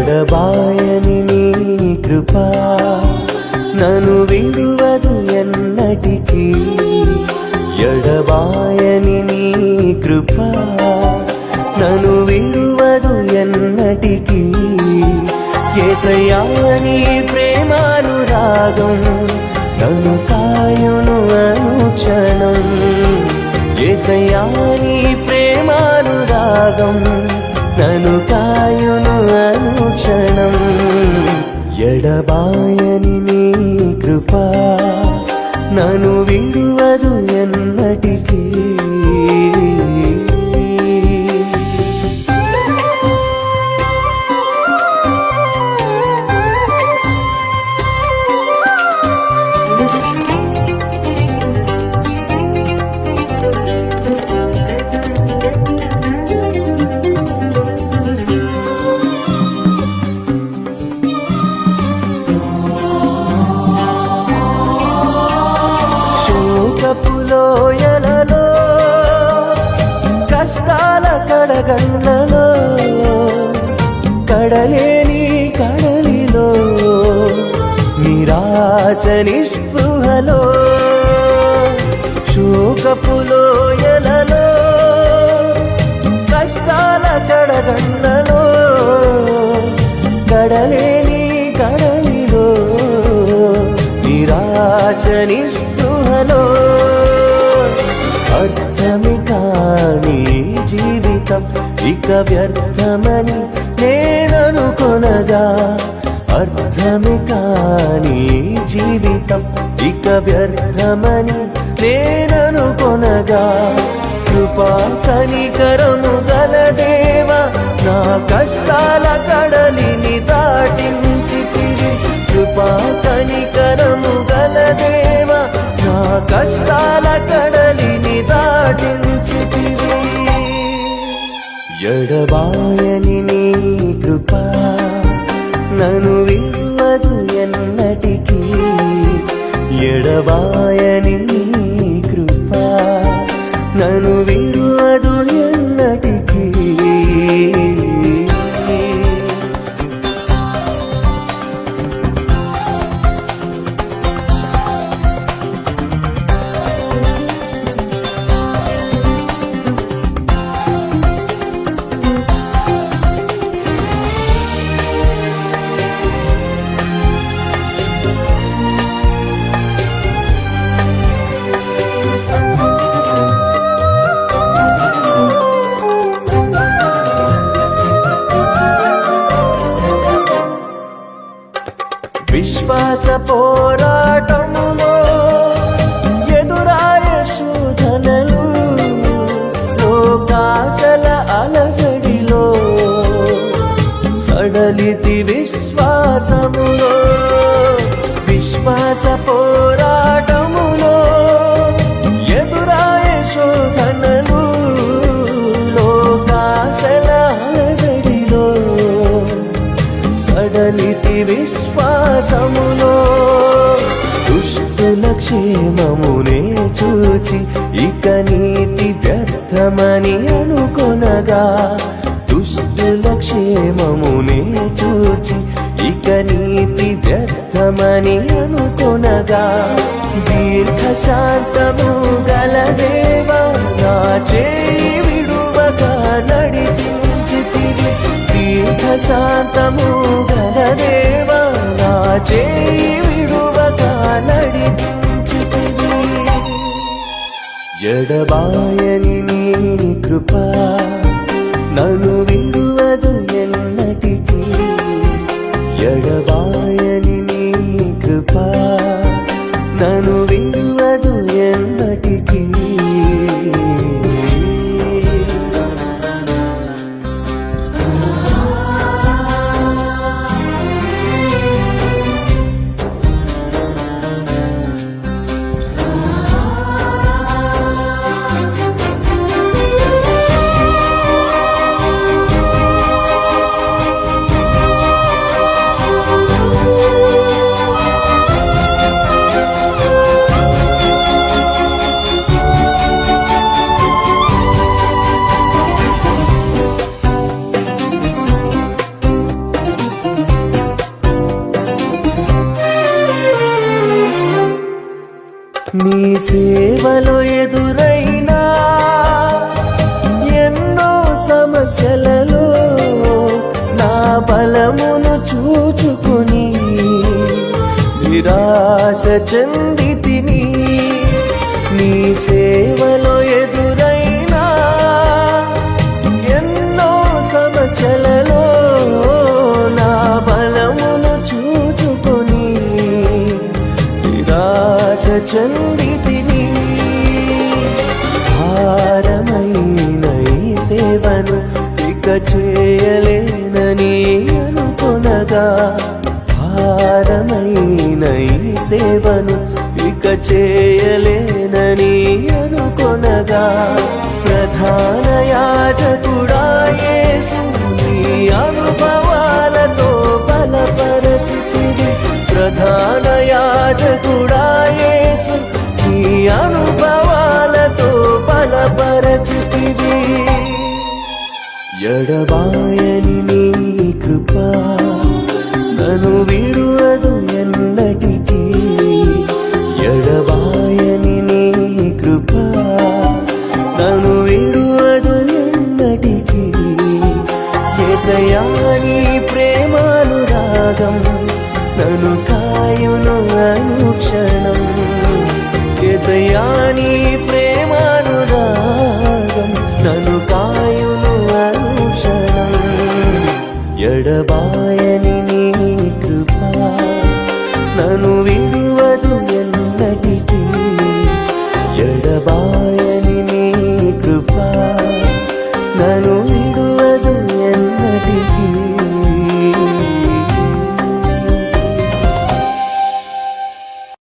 ఎడబాయని నీ కృపా నన్ను విడువదు ఎన్నటికీ. ఎడబాయని నీ కృపా నన్ను విడువదు ఎన్నటికీ. యేసయ్యా నీ ప్రేమానురాగం నన్ను కాయును అనుక్షణం. యేసయ్యా నీ ప్రేమానురాగం నన్ను కాయును అనుక్షణం. ఎడబాయని నీ కృపా నన్ను విడువదు ఎన్నటికీ. లోయలలో కష్టాల కడగండ్లలో కడలేని కడలిలో నిరాశ నిస్పృహలో శోకపు లోయలలో కష్టాల కడగండ్లలో కడలేని కడలిలో నిరాశ నిస్పృహలో అర్థమి కాని జీవితం ఇక వ్యర్థమని నేననుకొనగా. అర్థమి కాని జీవితం ఇక వ్యర్థమని నేననుకొనగా. కృపా కనికరము గల దేవా నా కష్టాల కడలిని దాటించితివి. కృపా కనికరము గల దేవా నా కష్టాల కడలిని దాటించితివి. ఎడబాయని నీ కృపా నన్ను విడువదు ఎన్నటికీ. ఎడబాయని నీ కృపా నన్ను విడువదు ఎన్నటికీ. విశ్వాస పోరాటములో ఎదురాయ శోధనలు లోకాశల అలజడిలో సడలితి విశ్వాసములో. విశ్వాస పోరాటములో ఎదురాయ శోధనలు లోకాశల అలజడిలో సడలితి విశ్వాసములో. దుష్టుల క్షేమమునే చూచి ఇక నీతి వ్యర్థమని అనుకొనగా. దుష్టుల క్షేమమునే చూచి ఇక నీతి వ్యర్థమని అనుకొనగా. దీర్ఘశాంతము గల దేవా నా చేయి విడువగా నడిపించితివి. దీర్ఘశాంతము గల దేవా నా చేయి విడువగా నడిపించితివి. ఎడబాయని నీ కృపా నన్ను విడువదు ఎన్నటికీ. ఎడబాయని నీ కృపా నన్ను విడువదు ఎన్నటికీ. సేవలో ఎదురైనా ఎన్నో సమస్యలలో నా బలమును చూచుకుని నిరాశ చెందితిని. నీ సేవలో ఎదురైనా ఎన్నో సమస్యలలో నా బలమును చూచుకొని నిరాశ చెందితిని. భారమైన ఈ సేవను ఇక చేయలేనని అనుకొనగా, భారమైన ఈ సేవను ఇక చేయలేనని అనుకొనగా, ప్రధాన యాజకుడా యేసు నీ అనుభవాలతో బలపరచితివి. ప్రధాన యాజకుడా యేసు నీ అనుభవాలతో బలపరచితివి. ఎడబాయని నీ కృప నన్ను విడువదు ఎన్నటికీ. ఎడబాయని నీ కృప నన్ను విడువదు ఎన్నటికీ. యేసయ్యా నీ ప్రేమానురాగం నన్ను కాయును అనుక్షణం. యేసయ్యా నీ